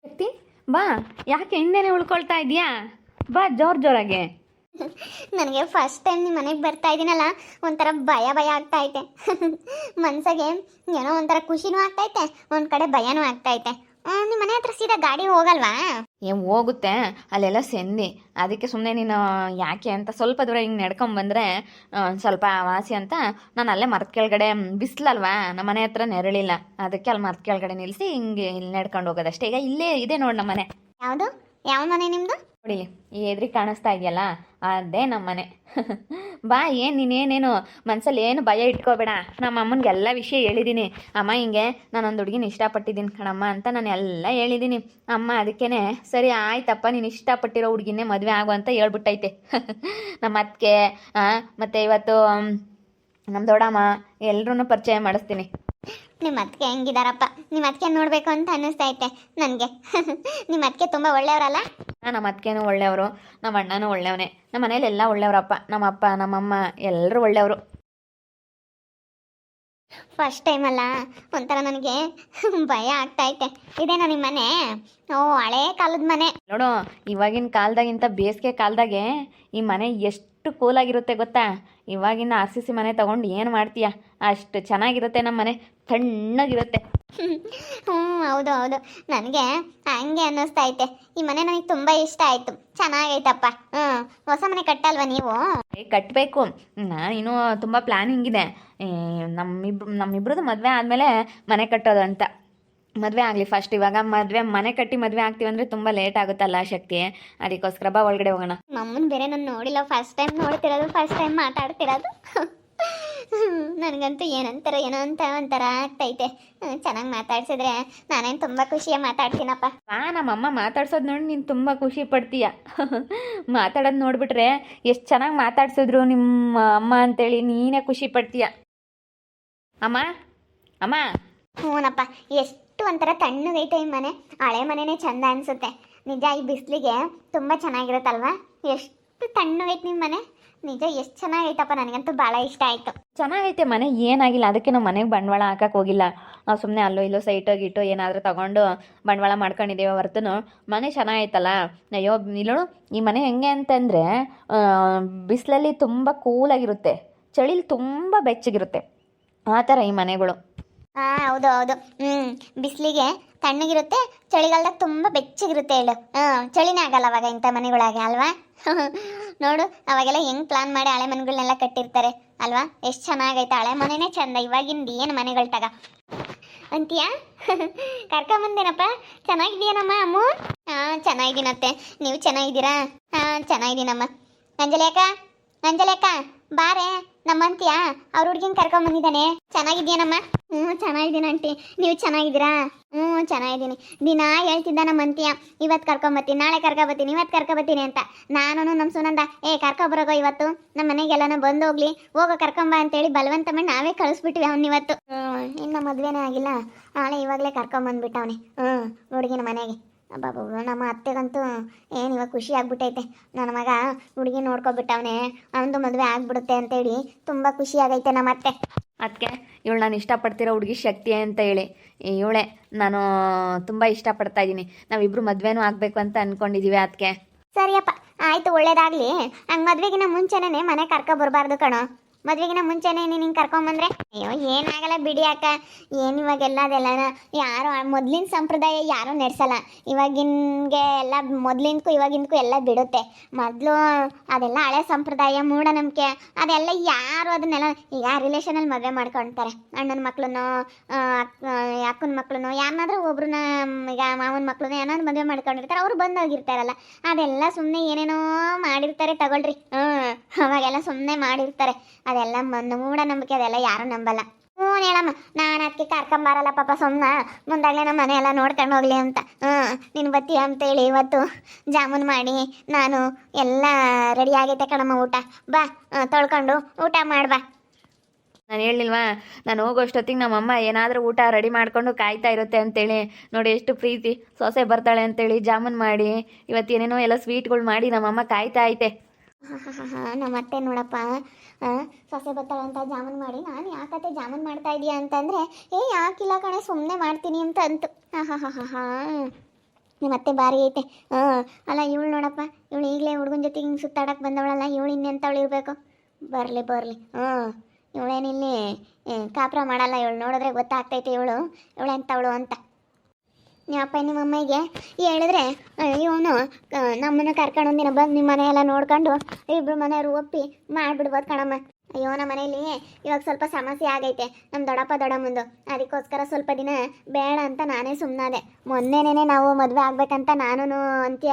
ಶಕ್ತಿ ಬಾ, ಯಾಕೆ ಹಿಂದೆನೆ ಉಳ್ಕೊಳ್ತಾ ಇದೀಯಾ? ಬಾ ಜೋರಾಗೆ. ನನಗೆ ಫಸ್ಟ್ ಟೈಮ್ ನಿಮ್ಮ ಮನೆಗೆ ಬರ್ತಾ ಇದ್ದೀನಲ್ಲ, ಒಂಥರ ಭಯ ಭಯ ಆಗ್ತಾ ಐತೆ. ಮನ್ಸಿಗೆ ಏನೋ ಒಂಥರ ಖುಷಿನೂ ಆಗ್ತೈತೆ, ಒಂದು ಕಡೆ ಭಯನೂ ಆಗ್ತೈತೆ. ನಿಮ್ಮ ಮನೆ ಹತ್ರ ಸೀದಾ ಗಾಡಿ ಹೋಗಲ್ವಾ? ಹೋಗುತ್ತೆ, ಅಲ್ಲೆಲ್ಲ ಸಂಧಿ. ಅದಕ್ಕೆ ಸುಮ್ಮನೆ ನೀನು ಯಾಕೆ ಅಂತ ಸ್ವಲ್ಪ ದೂರ ಹಿಂಗೆ ನಡ್ಕೊಂಬಂದ್ರೆ ಸ್ವಲ್ಪ ವಾಸಿ ಅಂತ ನಾನು ಅಲ್ಲೇ ಮರದ ಕೆಳಗಡೆ, ಬಿಸಿಲಲ್ವಾ ನಮ್ಮ ಮನೆ ಹತ್ರ ನೆರಳಿಲ್ಲ, ಅದಕ್ಕೆ ಅಲ್ಲಿ ಮರದ ಕೆಳಗಡೆ ನಿಲ್ಲಿಸಿ ಹಿಂಗೆ ಇಲ್ಲಿ ನಡ್ಕೊಂಡು ಹೋಗೋದಷ್ಟೇ. ಈಗ ಇಲ್ಲೇ ಇದೆ ನೋಡಿ ನಮ್ಮ ಮನೆ. ಯಾವುದು? ಯಾವ ಮನೆ ನಿಮ್ಮದು? ನೋಡಿ, ಈ ಎದುರಿಗೆ ಕಾಣಿಸ್ತಾ ಇದೆಯಲ್ಲ, ಅದೇ ನಮ್ಮ ಮನೆ. ಬಾ, ನೀನೇನೇನು ಮನ್ಸಲ್ಲಿ ಏನು ಭಯ ಇಟ್ಕೋಬೇಡ. ನಮ್ಮ ಅಮ್ಮನಿಗೆ ಎಲ್ಲ ವಿಷಯ ಹೇಳಿದ್ದೀನಿ. ಅಮ್ಮ ಹಿಂಗೆ ನಾನೊಂದು ಹುಡುಗಿನ ಇಷ್ಟಪಟ್ಟಿದ್ದೀನಿ ಕಣಮ್ಮ ಅಂತ ನಾನು ಎಲ್ಲ ಹೇಳಿದ್ದೀನಿ. ಅಮ್ಮ ಅದಕ್ಕೇ ಸರಿ ಆಯ್ತಪ್ಪ, ನೀನು ಇಷ್ಟಪಟ್ಟಿರೋ ಹುಡುಗಿನೇ ಮದುವೆ ಆಗು ಅಂತ ಹೇಳ್ಬಿಟ್ಟೈತೆ. ನಮ್ಮ ಅತ್ತಿಗೆ ಮತ್ತು ಇವತ್ತು ನಮ್ಮ ದೊಡ್ಡಮ್ಮ ಎಲ್ಲರೂ ಪರಿಚಯ ಮಾಡಿಸ್ತೀನಿ. ನಿಮ್ಮ ಅತ್ತಿಗೆ ಹೆಂಗಿದಾರಪ್ಪ? ನಿಮ್ಮ ಅತ್ತಿಗೆ ನೋಡಬೇಕು ಅಂತ ಅನ್ನಿಸ್ತೈತೆ ನನಗೆ. ನಿಮ್ಮ ಅತ್ತಿಗೆ ತುಂಬ ಒಳ್ಳೆಯವರಲ್ಲ? ನಮ್ಮ ಅತ್ತಿಗೆನೂ ಒಳ್ಳೆಯವರು, ನಮ್ಮ ಅಣ್ಣನೂ ಒಳ್ಳೆಯವನೇ, ನಮ್ಮ ಮನೇಲಿ ಎಲ್ಲ ಒಳ್ಳೆಯವರಪ್ಪ. ನಮ್ಮಪ್ಪ ನಮ್ಮಮ್ಮ ಎಲ್ಲರೂ ಒಳ್ಳೆಯವರು. ಫಸ್ಟ್ ಟೈಮ್ ಅಲ್ಲ, ಒಂಥರ ನನಗೆ ಭಯ ಆಗ್ತೈತೆ. ಇದೇನಾ ನಿಮ್ಮ ಮನೆ? ಓ, ಹಳೇ ಕಾಲದ ಮನೆ ನೋಡು. ಇವಾಗಿನ ಕಾಲದಾಗಿಂತ ಬೇಸಿಗೆ ಕಾಲದಾಗೆ ಈ ಮನೆ ಎಷ್ಟು ಕೂಲಾಗಿರುತ್ತೆ ಗೊತ್ತಾ? ಇವಾಗಿನ RCC ಮನೆ ತಗೊಂಡು ಏನು ಮಾಡ್ತೀಯ, ಅಷ್ಟು ಚೆನ್ನಾಗಿರುತ್ತೆ ನಮ್ಮ ಮನೆ, ತಣ್ಣಗಿರುತ್ತೆ. ಹೌದು ಹೌದು, ನನಗೆ ಹಂಗೆ ಅನ್ನಿಸ್ತೈತೆ. ಈ ಮನೆ ನನಗೆ ತುಂಬ ಇಷ್ಟ ಆಯಿತು, ಚೆನ್ನಾಗೈತಪ್ಪ. ಹೊಸ ಮನೆ ಕಟ್ಟಲ್ವಾ ನೀವು? ಕಟ್ಟಬೇಕು. ಇನ್ನೂ ತುಂಬ ಪ್ಲ್ಯಾನಿಂಗ್ ಇದೆ. ನಮ್ಮಿಬ್ರದ್ದು ಮದುವೆ ಆದಮೇಲೆ ಮನೆ ಕಟ್ಟೋದು ಅಂತ. ಮದುವೆ ಆಗಲಿ ಫಸ್ಟ್. ಇವಾಗ ಮನೆ ಕಟ್ಟಿ ಮದುವೆ ಆಗ್ತೀವಿ ಅಂದರೆ ತುಂಬ ಲೇಟ್ ಆಗುತ್ತಲ್ಲ ಶಕ್ತಿ, ಅದಕ್ಕೋಸ್ಕರ ಬಾ ಒಳಗಡೆ ಹೋಗೋಣ. ನಮ್ಮನ್ನ ಬೇರೆ ನಾನು ನೋಡಿಲ್ಲ, ಫಸ್ಟ್ ಟೈಮ್ ನೋಡ್ತಿರೋದು, ಫಸ್ಟ್ ಟೈಮ್ ಮಾತಾಡ್ತಿರೋದು. ನನಗಂತೂ ಏನೋ ಅಂತ ಒಂಥರ ಆಗ್ತೈತೆ. ಚೆನ್ನಾಗಿ ಮಾತಾಡ್ಸಿದ್ರೆ ನಾನೇನು ತುಂಬ ಖುಷಿಯಾಗಿ ಮಾತಾಡ್ತೀನಪ್ಪ. ನಮ್ಮಮ್ಮ ಮಾತಾಡ್ಸೋದು ನೋಡಿ ನೀನು ತುಂಬ ಖುಷಿ ಪಡ್ತೀಯ. ಮಾತಾಡೋದು ನೋಡಿಬಿಟ್ರೆ ಎಷ್ಟು ಚೆನ್ನಾಗಿ ಮಾತಾಡ್ಸಿದ್ರು ನಿಮ್ಮ ಅಮ್ಮ ಅಂತೇಳಿ ನೀನೇ ಖುಷಿ ಪಡ್ತೀಯ. ಅಮ್ಮ ಅಮ್ಮ. ಹ್ಞೂನಪ್ಪ, ಎಷ್ಟು ಒಂಥರ ತಣ್ಣಗೈತೆ ಈ ಮನೆ. ಹಳೆ ಮನೆನೇ ಚಂದ ಅನಿಸುತ್ತೆ ನಿಜ. ಈ ಬಿಸಿಲಿಗೆ ತುಂಬ ಚೆನ್ನಾಗಿರುತ್ತಲ್ವಾ? ಎಷ್ಟು ತಣ್ಣಗೈತೆ ನಿಮ್ಮ ಮನೆ, ನಿಜ ಎಷ್ಟು ಚೆನ್ನಾಗೈತಪ್ಪ. ನನಗಂತೂ ಭಾಳ ಇಷ್ಟ ಆಯಿತು. ಚೆನ್ನಾಗೈತೆ ಮನೆ, ಏನಾಗಿಲ್ಲ. ಅದಕ್ಕೆ ನಾವು ಮನೆಗೆ ಬಂಡವಾಳ ಹಾಕಕ್ಕೆ ಹೋಗಿಲ್ಲ. ನಾವು ಸುಮ್ಮನೆ ಅಲ್ಲೋ ಇಲ್ಲೋ ಸೈಟೋ ಗಿಟೋ ಏನಾದರೂ ತಗೊಂಡು ಬಂಡವಾಳ ಮಾಡ್ಕೊಂಡಿದ್ದೇವೆ ಹೊರತು ಮನೆ ಚೆನ್ನಾಗೈತಲ್ಲ. ಅಯ್ಯೋ ಇಲ್ಲೋಡು, ಈ ಮನೆ ಹೆಂಗೆ ಅಂತಂದರೆ ಬಿಸಿಲಲ್ಲಿ ತುಂಬ ಕೂಲಾಗಿರುತ್ತೆ, ಚಳಿಲಿ ತುಂಬ ಬೆಚ್ಚಗಿರುತ್ತೆ, ಆ ಥರ ಈ ಮನೆಗಳು. ಹೌದು ಹೌದು. ಬಿಸಿಲಿಗೆ ತಣ್ಣಗಿರುತ್ತೆ, ಚಳಿಗಾಲದಾಗ ತುಂಬ ಬೆಚ್ಚಗಿರುತ್ತೆ ಹೇಳು. ಚಳಿನೇ ಆಗಲ್ಲ ಅವಾಗ ಇಂಥ ಮನೆಗಳಾಗೆ ಅಲ್ವಾ? ನೋಡು, ಅವಾಗೆಲ್ಲ ಹೆಂಗೆ ಪ್ಲಾನ್ ಮಾಡಿ ಹಳೆ ಮನೆಗಳನ್ನೆಲ್ಲ ಕಟ್ಟಿರ್ತಾರೆ ಅಲ್ವಾ? ಎಷ್ಟು ಚೆನ್ನಾಗೈತೆ. ಹಳೆ ಮನೆನೇ ಚಂದ, ಇವಾಗಿಂದ ಏನು ಮನೆಗಳು ತಗ ಅಂತೀಯಾ? ಕರ್ಕೊಂಬಂದೇನಪ್ಪ. ಚೆನ್ನಾಗಿದ್ದೀಯನಮ್ಮ ಅಮ್ಮು? ಚೆನ್ನಾಗಿದ್ದೀನತ್ತೆ, ನೀವು ಚೆನ್ನಾಗಿದ್ದೀರಾ? ಚೆನ್ನಾಗಿದ್ದೀನಮ್ಮ. ಅಂಜಲೇಕ ಬಾರೆ ನಮ್ಮಂತೀಯ, ಅವ್ರ ಹುಡ್ಗಿನ ಕರ್ಕೊಂಬಂದಿದ್ದಾನೆ. ಚೆನ್ನಾಗಿದ್ದೀನಮ್ಮ? ಚೆನ್ನಾಗಿದ್ದೀನಿ ಆಂಟಿ, ನೀವು ಚೆನ್ನಾಗಿದ್ದೀರಾ? ಚೆನ್ನಾಗಿದ್ದೀನಿ. ದಿನ ಹೇಳ್ತಿದ್ದ ನಮ್ಮಂತೀಯ, ಇವತ್ತು ಕರ್ಕೊಂಬತ್ತೀನಿ, ನಾಳೆ ಕರ್ಕೊಬತ್ತೀನಿ, ಇವತ್ತು ಕರ್ಕೊಬತ್ತೀನಿ ಅಂತ. ನಾನು ನಮ್ಮ ಸುನಂದ ಕರ್ಕೊಬರೋಗೋ ಇವತ್ತು, ನಮ್ಮ ಮನೆಗೆಲ್ಲನೂ ಬಂದು ಹೋಗೋ ಕರ್ಕೊಂಬ ಅಂತೇಳಿ ಬಲವಂತ ಮಾಡಿ ನಾವೇ ಕಳಿಸ್ಬಿಟ್ವಿ ಅವನಿವತ್ತು. ಇನ್ನು ಮದುವೆನೇ ಆಗಿಲ್ಲ, ನಾಳೆ ಇವಾಗಲೇ ಕರ್ಕೊಂಬಂದ್ಬಿಟ್ಟವನಿ ಹುಡುಗಿನ ಮನೆಗೆ. ಬಾಬು, ನಮ್ಮ ಅತ್ತೆಗಂತೂ ಏನು ಇವಾಗ ಖುಷಿ ಆಗ್ಬಿಟ್ಟೈತೆ. ನನ್ನ ಮಗ ಹುಡುಗಿ ನೋಡ್ಕೊಬಿಟ್ಟವನೇ, ಅವನದು ಮದುವೆ ಆಗ್ಬಿಡುತ್ತೆ ಅಂತೇಳಿ ತುಂಬ ಖುಷಿ ಆಗೈತೆ ನಮ್ಮ ಅತ್ತೆ. ಅದಕ್ಕೆ ಇವಳು ನಾನು ಇಷ್ಟಪಡ್ತಿರೋ ಹುಡುಗಿ ಶಕ್ತಿ ಅಂತ ಹೇಳಿ ಇವಳೆ ನಾನು ತುಂಬ ಇಷ್ಟಪಡ್ತಾ ಇದ್ದೀನಿ. ನಾವಿಬ್ಬರು ಮದುವೆನೂ ಆಗಬೇಕು ಅಂತ ಅಂದ್ಕೊಂಡಿದ್ದೀವಿ. ಅದಕ್ಕೆ ಸರಿಯಪ್ಪ, ಆಯಿತು, ಒಳ್ಳೇದಾಗಲಿ. ಹಂಗೆ ಮದುವೆಗಿನ ಮುಂಚೆನೇ ಮನೆ ಕರ್ಕೊಬರ್ಬಾರ್ದು ಕಣೋ. ಮದುವೆಗಿನ ಮುಂಚೆನೇ ನೀನು ಹಿಂಗೆ ಕರ್ಕೊಂಬಂದ್ರೆ ಅಯ್ಯೋ ಏನಾಗಲ್ಲ ಬಿಡಿ ಅಕ್ಕ. ಏನು ಇವಾಗೆಲ್ಲ ಅದೆಲ್ಲ ಯಾರು ಮೊದಲಿನ ಸಂಪ್ರದಾಯ ಯಾರೂ ನಡೆಸಲ್ಲ. ಇವಾಗಿನ್ಗೆ ಎಲ್ಲ ಮೊದಲಿಂದಕ್ಕೂ ಇವಾಗಿಂದಕ್ಕೂ ಎಲ್ಲ ಬಿಡುತ್ತೆ. ಮೊದಲು ಅದೆಲ್ಲ ಹಳೆ ಸಂಪ್ರದಾಯ, ಮೂಢನಂಬಿಕೆ, ಅದೆಲ್ಲ ಯಾರು ಅದನ್ನೆಲ್ಲ ಈಗ ರಿಲೇಷನಲ್ಲಿ ಮದುವೆ ಮಾಡ್ಕೊಳ್ತಾರೆ. ಅಣ್ಣನ ಮಕ್ಳನ್ನೋ ಅಕ್ಕನ ಮಕ್ಳನ್ನೋ ಯಾರನ್ನಾದ್ರೂ ಒಬ್ರನ್ನ, ಈಗ ಮಾವನ ಮಕ್ಳನ್ನೋ ಏನಾದ್ರು ಮದುವೆ ಮಾಡ್ಕೊಂಡಿರ್ತಾರೆ, ಅವರು ಬಂದೋಗಿರ್ತಾರಲ್ಲ. ಅದೆಲ್ಲ ಸುಮ್ಮನೆ ಏನೇನೋ ಮಾಡಿರ್ತಾರೆ ತಗೊಳ್ರಿ. ಅವಾಗೆಲ್ಲ ಸುಮ್ಮನೆ ಮಾಡಿರ್ತಾರೆ. ಅದೆಲ್ಲ ಮೂಢನಂಬಿಕೆ, ಅದೆಲ್ಲ ಯಾರು ನಂಬಲ್ಲ. ಹೇಳಮ್ಮ, ನಾನು ಅದಕ್ಕೆ ಕರ್ಕೊಂಬಾರಲ್ಲ ಪಾಪ, ಸುಮ್ಮನೆ ಮುಂದಾಗಲೇ ನಮ್ಮ ಮನೆ ಎಲ್ಲ ನೋಡ್ಕೊಂಡು ಹೋಗ್ಲಿ ಅಂತ. ನೀನು ಬತ್ತೀಯ ಅಂತೇಳಿ ಇವತ್ತು ಜಾಮೂನ್ ಮಾಡಿ ನಾನು ಎಲ್ಲ ರೆಡಿ ಆಗೈತೆ ಕಣಮ್ಮ. ಊಟ ಬಾ, ತೊಳ್ಕೊಂಡು ಊಟ ಮಾಡ್ಬಾ. ನಾನು ಹೇಳಿಲ್ವಾ, ನಾನು ಹೋಗೋಷ್ಟೊತ್ತಿಗೆ ನಮ್ಮಮ್ಮ ಏನಾದರೂ ಊಟ ರೆಡಿ ಮಾಡಿಕೊಂಡು ಕಾಯ್ತಾ ಇರುತ್ತೆ ಅಂತೇಳಿ. ನೋಡಿ ಎಷ್ಟು ಪ್ರೀತಿ, ಸೊಸೆ ಬರ್ತಾಳೆ ಅಂತೇಳಿ ಜಾಮೂನ್ ಮಾಡಿ ಇವತ್ತೇನೇನೋ ಎಲ್ಲ ಸ್ವೀಟ್ಗಳು ಮಾಡಿ ನಮ್ಮಮ್ಮ ಕಾಯ್ತಾ ಐತೆ. ನಮ್ಮ ಅತ್ತೆ ನೋಡಪ್ಪ, ಸೊಸೆ ಬರ್ತಾಳೆ ಅಂತ ಜಾಮೂನ್ ಮಾಡಿ, ನಾನು ಯಾಕತ್ತೆ ಜಾಮೂನ್ ಮಾಡ್ತಾ ಇದೀಯಾ ಅಂತಂದರೆ ಯಾಕಿಲ್ಲ ಕಣೆ ಸುಮ್ಮನೆ ಮಾಡ್ತೀನಿ ಅಂತ ಅಂತು. ನಿಮ್ಮ ಅತ್ತೆ ಭಾರಿ ಐತೆ. ಹಾಂ, ಅಲ್ಲ ಇವಳು ನೋಡಪ್ಪ, ಇವಳು ಈಗಲೇ ಹುಡುಗನ ಜೊತೆಗೆ ಹಿಂಗೆ ಸುತ್ತಾಡಕ್ಕೆ ಬಂದವಳಲ್ಲ, ಇವಳು ಇನ್ನೆಂಥವಳು ಇರಬೇಕು. ಬರಲಿ ಬರಲಿ. ಹಾಂ, ಇವಳೇನಿಲ್ಲಿ ಕಾಪುರ ಮಾಡಲ್ಲ, ಇವಳು ನೋಡಿದ್ರೆ ಗೊತ್ತಾಗ್ತೈತೆ ಇವಳು ಎಂಥವಳು ಅಂತ. ನಿಮ್ಮಪ್ಪ ನಿಮ್ಮಮ್ಮಗೆ ಹೇಳಿದ್ರೆ ಇವನು ನಮ್ಮನ್ನು ಕರ್ಕೊಂಡು ಒಂದಿನ ಬಂದು ನಿಮ್ಮ ಮನೆಯೆಲ್ಲ ನೋಡ್ಕೊಂಡು ಇಬ್ಬರು ಮನೆಯವರು ಒಪ್ಪಿ ಮಾಡಿಬಿಡ್ಬೋದು ಕಣಮ್ಮ. ಅಯ್ಯೋ, ನಮ್ಮ ಮನೇಲಿ ಇವಾಗ ಸ್ವಲ್ಪ ಸಮಸ್ಯೆ ಆಗೈತೆ ನಮ್ಮ ದೊಡ್ಡಪ್ಪ ದೊಡ್ಡಮ್ಮಂದು. ಅದಕ್ಕೋಸ್ಕರ ಸ್ವಲ್ಪ ದಿನ ಬೇಡ ಅಂತ ನಾನೇ ಸುಮ್ಮನಾದೆ. ಮೊನ್ನೆನೇ ನಾವು ಮದುವೆ ಆಗ್ಬೇಕಂತ ನಾನು ಅಂತ್ಯ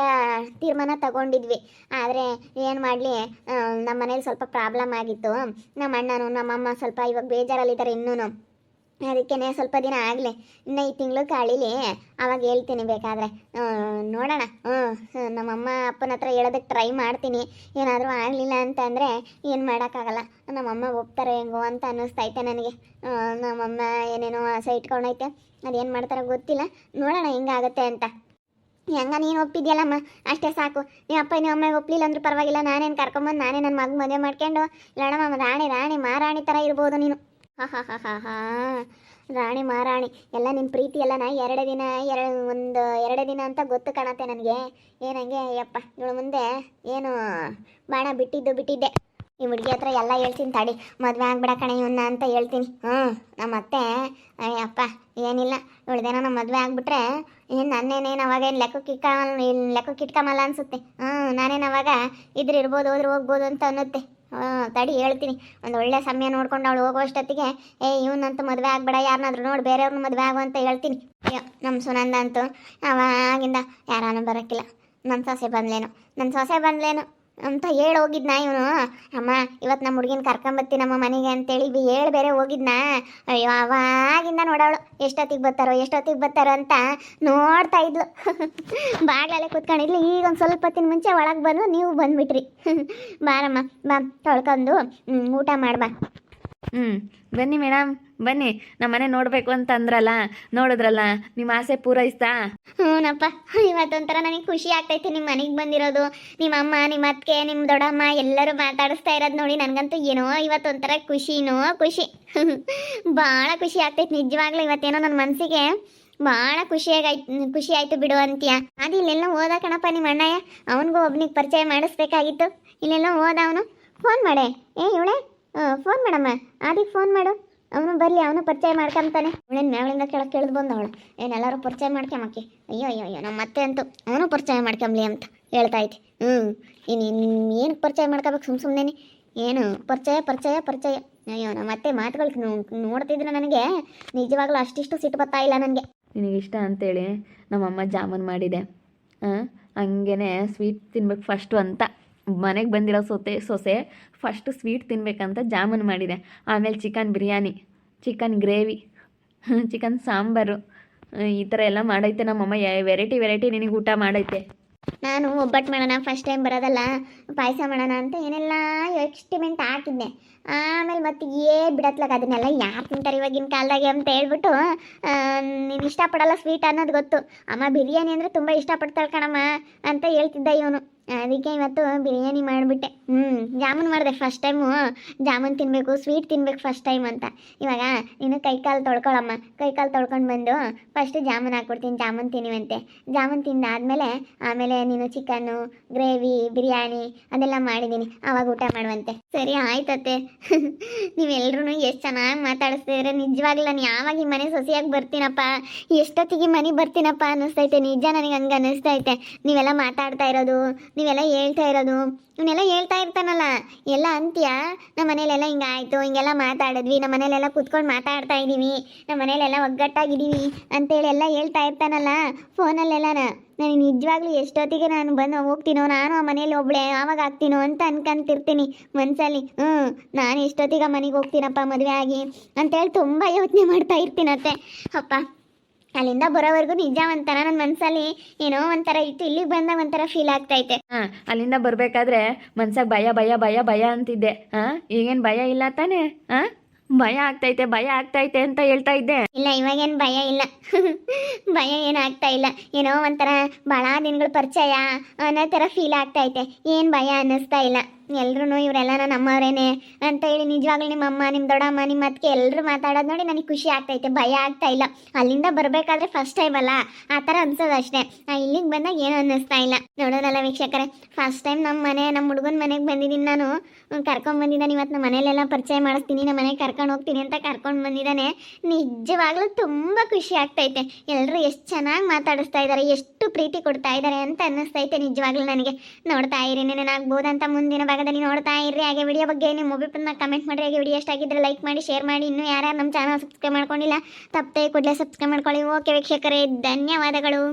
ತೀರ್ಮಾನ ತಗೊಂಡಿದ್ವಿ. ಆದರೆ ಏನು ಮಾಡಲಿ, ನಮ್ಮ ಮನೇಲಿ ಸ್ವಲ್ಪ ಪ್ರಾಬ್ಲಮ್ ಆಗಿತ್ತು. ನಮ್ಮ ಅಣ್ಣನು ನಮ್ಮಮ್ಮ ಸ್ವಲ್ಪ ಇವಾಗ ಬೇಜಾರಲ್ಲಿದ್ದಾರೆ ಇನ್ನೂ. ಅದಕ್ಕೇ ಸ್ವಲ್ಪ ದಿನ ಆಗಲಿ, ಇನ್ನು ಈ ತಿಂಗಳು ಕಳೀಲಿ, ಆವಾಗ ಹೇಳ್ತೀನಿ ಬೇಕಾದರೆ. ನೋಡೋಣ. ನಮ್ಮಮ್ಮ ಅಪ್ಪನ ಹತ್ರ ಹೇಳೋದಕ್ಕೆ ಟ್ರೈ ಮಾಡ್ತೀನಿ. ಏನಾದರೂ ಆಗಲಿಲ್ಲ ಅಂತಂದರೆ ಏನು ಮಾಡೋಕ್ಕಾಗಲ್ಲ. ನಮ್ಮಮ್ಮ ಒಪ್ತಾರೆ ಹೆಂಗೋ ಅಂತ ಅನ್ನಿಸ್ತೈತೆ ನನಗೆ. ನಮ್ಮಮ್ಮ ಏನೇನೋ ಆಸೆ ಇಟ್ಕೊಂಡೈತೆ, ಅದೇನು ಮಾಡ್ತಾರೋ ಗೊತ್ತಿಲ್ಲ. ನೋಡೋಣ ಹೆಂಗಾಗುತ್ತೆ ಅಂತ. ಹೆಂಗ ನೀನು ಒಪ್ಪಿದ್ಯಲ್ಲಮ್ಮ, ಅಷ್ಟೇ ಸಾಕು. ನಿಮ್ಮ ಅಪ್ಪ ನಿಮ್ಮ ಅಮ್ಮಗೆ ಒಪ್ಪಲಿಲ್ಲ ಅಂದ್ರೂ ಪರವಾಗಿಲ್ಲ, ನಾನೇನು ಕರ್ಕೊಂಬಂದು ನಾನೇ ನನ್ನ ಮಗ ಮದುವೆ ಮಾಡ್ಕೊಂಡು ಲಡಮ್ಮ ರಾಣಿ ಮಹಾರಾಣಿ ಥರ ಇರ್ಬೋದು ನೀನು. ರಾಣಿ ಮಹಾರಾಣಿ ಎಲ್ಲ ನಿನ್ನ ಪ್ರೀತಿ ಎಲ್ಲ ಎರಡೇ ದಿನ ಅಂತ ಗೊತ್ತು ಕಾಣತ್ತೆ ನನಗೆ. ಏನಂಗೆ ಯಪ್ಪ, ಇವಳು ಮುಂದೆ ಏನು ಬಾಣ ಬಿಟ್ಟಿದ್ದೆ. ಈ ಹುಡುಗಿ ಹತ್ರ ಎಲ್ಲ ಹೇಳ್ತೀನಿ ತಡಿ, ಮದುವೆ ಆಗ್ಬಿಡ ಕಣೆ ಇವನ್ನ ಅಂತ ಹೇಳ್ತೀನಿ. ನಮ್ಮ ಅತ್ತೆ ಅಯ್ಯಪ್ಪ ಏನಿಲ್ಲ, ಇವಳ್ದೇನೋ ನಮ್ಮ ಮದುವೆ ಆಗ್ಬಿಟ್ರೆ ಏನು ನನ್ನೇನೇನು ಅವಾಗ ಏನು ಲೆಕ್ಕಕ್ಕೆ ಇಟ್ಕೊಂಬಲ್ಲ ಅನಿಸುತ್ತೆ. ನಾನೇನು ಅವಾಗ ಇರ್ಬೋದು ಹೋದ್ರೆ ಹೋಗ್ಬೋದು ಅಂತ ಅನ್ನುತ್ತೆ. ತಡಿ ಹೇಳ್ತೀನಿ, ಒಂದು ಒಳ್ಳೆ ಸಮಯ ನೋಡ್ಕೊಂಡು ಅವಳು ಹೋಗುವಷ್ಟೊತ್ತಿಗೆ ಇವನಂತೂ ಮದುವೆ ಆಗ್ಬೇಡ, ಯಾರನ್ನಾದ್ರೂ ನೋಡಿ ಬೇರೆಯವ್ರನ್ನ ಮದುವೆ ಆಗು ಅಂತ ಹೇಳ್ತೀನಿ. ಅಯ್ಯೋ, ನಮ್ಮ ಸುನಂದ ಅಂತೂ ಅವಾಗಿಂದ ಯಾರನ್ನೂ ಬರೋಕ್ಕಿಲ್ಲ. ನನ್ನ ಸೊಸೆ ಬಂದ್ಲೇನು ಅಂತ ಹೇಳಿ ಹೋಗಿದ್ನ ಇವನು. ಅಮ್ಮ ಇವತ್ತು ನಮ್ಮ ಹುಡುಗಿನ ಕರ್ಕೊಂಬತ್ತಿ ನಮ್ಮ ಮನೆಗೆ ಅಂತೇಳಿ ಹೇಳಿ ಬೇರೆ ಹೋಗಿದ್ನ. ಅಯ್ಯೋ, ಅವಾಗಿಂದ ನೋಡವಳು ಎಷ್ಟೊತ್ತಿಗೆ ಬರ್ತಾರೋ ಅಂತ ನೋಡ್ತಾ ಇದ್ಲು. ಬಾಗ್ಲಲ್ಲೇ ಕೂತ್ಕೊಂಡಿದ್ಲು. ಈಗ ಒಂದು ಸ್ವಲ್ಪ ಹೊತ್ತಿನ ಮುಂಚೆ ಒಳಗೆ ಬಂದು ನೀವು ಬಂದುಬಿಟ್ರಿ. ಬಾರಮ್ಮ ಬಾ, ತೊಳ್ಕೊಂಡು ಊಟ ಮಾಡ್ಬಾ. ಬನ್ನಿ ಮೇಡಮ್, ಬನ್ನಿ. ನಮ್ಮ ಮನೆ ನೋಡಬೇಕು ಅಂತ ಅಂದ್ರಲ್ಲ, ನೋಡಿದ್ರಲ್ಲ, ನಿಮ್ಮ ಆಸೆ ಪೂರೈಸ್ತಾ? ಹ್ಞೂನಪ್ಪ, ಇವತ್ತೊಂಥರ ನನಗೆ ಖುಷಿ ಆಗ್ತೈತೆ ನಿಮ್ಮ ಮನೆಗೆ ಬಂದಿರೋದು. ನಿಮ್ಮ ಅಮ್ಮ, ನಿಮ್ಮ ಅತ್ತಿಗೆ, ನಿಮ್ಮ ದೊಡ್ಡಮ್ಮ ಎಲ್ಲರೂ ಮಾತಾಡಿಸ್ತಾ ಇರೋದು ನೋಡಿ ನನಗಂತೂ ಏನೋ ಇವತ್ತೊಂಥರ ಖುಷಿ. ಭಾಳ ಖುಷಿ ಆಗ್ತೈತೆ ನಿಜವಾಗ್ಲೂ. ಇವತ್ತೇನೋ ನನ್ನ ಮನಸ್ಸಿಗೆ ಭಾಳ ಖುಷಿ ಆಯಿತು ಬಿಡು ಅಂತೀಯ. ಅದು ಇಲ್ಲೆಲ್ಲ ಹೋದ ಕಣಪ್ಪ ನಿಮ್ಮ ಅಣ್ಣಯ್ಯ, ಅವನಿಗೂ ಒಬ್ನಿಗೆ ಪರಿಚಯ ಮಾಡಿಸ್ಬೇಕಾಗಿತ್ತು. ಇಲ್ಲೆಲ್ಲ ಹೋದ ಅವನು. ಫೋನ್ ಮಾಡೆ, ಇವಳೆ ಫೋನ್ ಮಾಡಮ್ಮ, ಆದಿಗೆ ಫೋನ್ ಮಾಡು, ಅವನು ಬರಲಿ, ಅವನು ಪರಿಚಯ ಮಾಡ್ಕೊಂತಾನೆ. ಅವಳೇನು ಮೇವಳಿಂದ ಕೆಳಗೆ ಕೇಳಿದು ಬಂದವಳು, ಏನೆಲ್ಲರೂ ಪರಿಚಯ ಮಾಡ್ಕೊಂಬಕ್ಕೆ. ಅಯ್ಯೋ ನಮ್ಮ ಮತ್ತೆ ಅಂತೂ ಅವನು ಪರಿಚಯ ಮಾಡ್ಕೊಂಬ್ಲಿ ಅಂತ ಹೇಳ್ತಾ ಐತಿ. ಏನು ಪರಿಚಯ ಮಾಡ್ಕೋಬೇಕು ಸುಮ್ಮನೆ ಏನು ಪರಿಚಯ. ಅಯ್ಯೋ, ನಮ್ಮ ಮತ್ತೆ ಮಾತುಗಳು ನೋಡ್ತಿದ್ರೆ ನನಗೆ ನಿಜವಾಗ್ಲೂ ಅಷ್ಟಿಷ್ಟು ಸಿಟ್ಟು ಬರ್ತಾ ಇಲ್ಲ ನನಗೆ. ನಿನಗಿಷ್ಟ ಅಂತೇಳಿ ನಮ್ಮಮ್ಮ ಜಾಮೂನ್ ಮಾಡಿದೆ. ಹಂಗೇ ಸ್ವೀಟ್ ತಿನ್ಬೇಕು ಫಸ್ಟು ಅಂತ ಮನೆಗೆ ಬಂದಿರೋ ಸೊಸೆ ಫಸ್ಟು ಸ್ವೀಟ್ ತಿನ್ಬೇಕಂತ ಜಾಮೂನ್ ಮಾಡಿದೆ. ಆಮೇಲೆ chicken biryani, chicken gravy, chicken sambar, ಈ ಥರ ಎಲ್ಲ ಮಾಡೈತೆ ನಮ್ಮಮ್ಮ. ವೆರೈಟಿ ನಿನಗೆ ಊಟ ಮಾಡೈತೆ. ನಾನು ಒಬ್ಬಟ್ಟು ಮಾಡೋಣ, ಫಸ್ಟ್ ಟೈಮ್ ಬರೋದಲ್ಲ, ಪಾಯಸ ಮಾಡೋಣ ಅಂತ ಏನೆಲ್ಲ ಎಕ್ಸ್ಟಿಮೆಂಟ್ ಹಾಕಿದ್ದೆ. ಆಮೇಲೆ ಮತ್ತೆ ಬಿಡತ್ಲಾಗ ಅದನ್ನೆಲ್ಲ ಯಾರು ತಿಂತಾರೆ ಇವಾಗಿನ ಕಾಲದಾಗೆ ಅಂತ ಹೇಳ್ಬಿಟ್ಟು, ನೀನು ಇಷ್ಟಪಡಲ್ಲ ಸ್ವೀಟ್ ಅನ್ನೋದು ಗೊತ್ತು. ಅಮ್ಮ ಬಿರಿಯಾನಿ ಅಂದರೆ ತುಂಬ ಇಷ್ಟಪಡ್ತಾಳೆ ಕಣಮ್ಮ ಅಂತ ಹೇಳ್ತಿದ್ದ ಇವನು. ಅದಕ್ಕೆ ಇವತ್ತು ಬಿರಿಯಾನಿ ಮಾಡಿಬಿಟ್ಟೆ. ಜಾಮೂನ್ ಮಾಡಿದೆ ಫಸ್ಟ್ ಟೈಮು. ಜಾಮೂನ್ ತಿನ್ನಬೇಕು, ಸ್ವೀಟ್ ತಿನ್ಬೇಕು ಫಸ್ಟ್ ಟೈಮ್ ಅಂತ. ಇವಾಗ ನೀನು ಕೈಕಾಲು ತೊಳ್ಕೊಳಮ್ಮ, ಕೈಕಾಲು ತೊಳ್ಕೊಂಡು ಬಂದು ಫಸ್ಟು ಜಾಮೂನ್ ಹಾಕ್ಕೊಡ್ತೀನಿ, ಜಾಮೂನ್ ತಿನ್ನಿವಂತೆ. ಜಾಮೂನ್ ತಿಂದಾದ್ಮೇಲೆ ಆಮೇಲೆ ನೀನು ಚಿಕನ್ನು, ಗ್ರೇವಿ, ಬಿರಿಯಾನಿ ಅದೆಲ್ಲ ಮಾಡಿದ್ದೀನಿ, ಆವಾಗ ಊಟ ಮಾಡುವಂತೆ. ಸರಿ ಆಯ್ತತ್ತೆ. ನೀವೆಲ್ಲರೂ ಎಷ್ಟು ಚೆನ್ನಾಗಿ ಮಾತಾಡಿಸ್ತಿದ್ರೆ ನಿಜವಾಗ್ಲೂ ನಾನು ಯಾವಾಗ ಈ ಮನೆ ಸೊಸೆಯಾಗಿ ಬರ್ತೀನಪ್ಪ, ಎಷ್ಟೊತ್ತಿಗೆ ಮನೆಗೆ ಬರ್ತೀನಪ್ಪ ಅನ್ನಿಸ್ತೈತೆ. ನಿಜ ನನಗೆ ಹಂಗೆ ಅನ್ನಿಸ್ತೈತೆ. ನೀವೆಲ್ಲ ಮಾತಾಡ್ತಾ ಇರೋದು, ನೀವೆಲ್ಲ ಹೇಳ್ತಾ ಇರೋದು, ಇವನ್ನೆಲ್ಲ ಹೇಳ್ತಾ ಇರ್ತಾನಲ್ಲ ಎಲ್ಲ ಅಂತೀಯ. ನಮ್ಮ ಮನೇಲೆಲ್ಲ ಹಿಂಗಾಯಿತು, ಹಿಂಗೆಲ್ಲ ಮಾತಾಡಿದ್ವಿ, ನಮ್ಮ ಮನೇಲೆಲ್ಲ ಕೂತ್ಕೊಂಡು ಮಾತಾಡ್ತಾ ಇದ್ದೀವಿ, ನಮ್ಮ ಮನೇಲೆಲ್ಲ ಒಗ್ಗಟ್ಟಾಗಿದ್ದೀವಿ ಅಂತೇಳಿ ಎಲ್ಲ ಹೇಳ್ತಾ ಇರ್ತಾನಲ್ಲ ಫೋನಲ್ಲೆಲ್ಲ. ನನಗೆ ನಿಜವಾಗ್ಲೂ ಎಷ್ಟೊತ್ತಿಗೆ ನಾನು ಬಂದು ಹೋಗ್ತೀನೋ, ನಾನು ಆ ಮನೇಲಿ ಒಬ್ಬಳೆ ಆವಾಗ ಆಗ್ತೀನೋ ಅಂತ ಅನ್ಕೊಂತಿರ್ತೀನಿ ಮನಸ್ಸಲ್ಲಿ. ನಾನು ಎಷ್ಟೊತ್ತಿಗೆ ಮನೆಗೆ ಹೋಗ್ತೀನಪ್ಪ ಮದುವೆ ಆಗಿ ಅಂತೇಳಿ ತುಂಬ ಯೋಚನೆ ಮಾಡ್ತಾ ಇರ್ತೀನತ್ತೆ. ಅಪ್ಪ ಅಲ್ಲಿಂದ ಬರೋವರೆಗೂ ನಿಜ ಒಂಥರ ನನ್ನ ಮನಸ್ಸಲ್ಲಿ ಏನೋ ಒಂಥರ ಇತ್ತು, ಇಲ್ಲಿಗೆ ಬಂದಾಗ ಒಂಥರ ಫೀಲ್ ಆಗ್ತೈತೆ. ಅಲ್ಲಿಂದ ಬರಬೇಕಾದ್ರೆ ಮನ್ಸಾಗ ಭಯ ಅಂತಿದ್ದೆ. ಈಗೇನು ಭಯ ಇಲ್ಲ ತಾನೇ? ಭಯ ಆಗ್ತೈತೆ ಅಂತ ಹೇಳ್ತಾ ಇದ್ದೆ. ಇಲ್ಲ, ಇವಾಗೇನು ಭಯ ಇಲ್ಲ. ಭಯ ಏನು ಆಗ್ತಾ ಇಲ್ಲ. ಏನೋ ಒಂಥರ ಭಾಳ ದಿನಗಳ ಪರಿಚಯ ಅನ್ನೋ ಥರ ಫೀಲ್ ಆಗ್ತೈತೆ. ಏನು ಭಯ ಅನ್ನಿಸ್ತಾ ಇಲ್ಲ. ಎಲ್ರು ಇವರೆಲ್ಲ ನಮ್ಮವರೇನೆ ಅಂತ ಹೇಳಿ ನಿಜವಾಗ್ಲೂ ನಿಮ್ಮ ಅಮ್ಮ ನಿಮ್ಮ ದೊಡ್ಡಮ್ಮ ನಿಮ್ಮ ಅತ್ತಿಗೆ ಎಲ್ಲರೂ ಮಾತಾಡೋದು ನೋಡಿ ನನಗೆ ಖುಷಿ ಆಗ್ತೈತೆ, ಭಯ ಆಗ್ತಾ ಇಲ್ಲ. ಅಲ್ಲಿಂದ ಬರಬೇಕಾದ್ರೆ ಫಸ್ಟ್ ಟೈಮ್ ಅಲ್ಲ ಆ ಥರ ಅನ್ಸೋದು ಅಷ್ಟೇ. ಇಲ್ಲಿಗೆ ಬಂದಾಗ ಏನು ಅನ್ನಿಸ್ತಾ ಇಲ್ಲ. ನೋಡೋಣಲ್ಲ ವೀಕ್ಷಕರೇ, ಫಸ್ಟ್ ಟೈಮ್ ನಮ್ಮ ಹುಡುಗನ ಮನೆಗೆ ಬಂದಿದ್ದೀನಿ ನಾನು. ಕರ್ಕೊಂಡ್ಬಂದಿದ್ದಾನೆ ಇವತ್ತು. ನಮ್ಮ ಮನೇಲೆಲ್ಲ ಪರಿಚಯ ಮಾಡಿಸ್ತೀನಿ, ನಮ್ಮ ಮನೆಗೆ ಕರ್ಕೊಂಡು ಹೋಗ್ತೀನಿ ಅಂತ ಕರ್ಕೊಂಡು ಬಂದಿದ್ದಾನೆ. ನಿಜವಾಗ್ಲೂ ತುಂಬ ಖುಷಿ ಆಗ್ತೈತೆ. ಎಲ್ಲರೂ ಎಷ್ಟು ಚೆನ್ನಾಗಿ ಮಾತಾಡಿಸ್ತಾ ಇದ್ದಾರೆ, ಎಷ್ಟು ಪ್ರೀತಿ ಕೊಡ್ತಾ ಇದ್ದಾರೆ ಅಂತ ಅನ್ನಿಸ್ತೈತೆ ನಿಜವಾಗ್ಲೂ ನನಗೆ. ನೋಡ್ತಾ ಇರಿ, ನೆನಾಗ್ಬೋದಂತ ಮುಂದಿನ ಭಾಗದಲ್ಲಿ ನೋಡ್ತಾ ಇರ್ರಿ. ಹಾಗೆ ವಿಡಿಯೋ ಬಗ್ಗೆ ನಿಮ್ಮ ಒಬ್ಬಿಬ್ಬರನ್ನ ಕಮೆಂಟ್ ಮಾಡಿ. ಹಾಗೆ ವಿಡಿಯೋ ಎಷ್ಟಾಗಿದ್ದರೆ ಲೈಕ್ ಮಾಡಿ, ಶೇರ್ ಮಾಡಿ. ಇನ್ನೂ ಯಾರ್ಯಾರು ನಮ್ಮ ಚಾನಲ್ ಸಬ್ಸ್ಕ್ರೈಬ್ ಮಾಡ್ಕೊಂಡಿಲ್ಲ ತಪ್ಪದೆ ಕೂಡಲೇ ಸಬ್ಸ್ಕ್ರೈಬ್ ಮಾಡ್ಕೊಳ್ಳಿ. ಓಕೆ ವೀಕ್ಷಕರೇ, ಧನ್ಯವಾದಗಳು.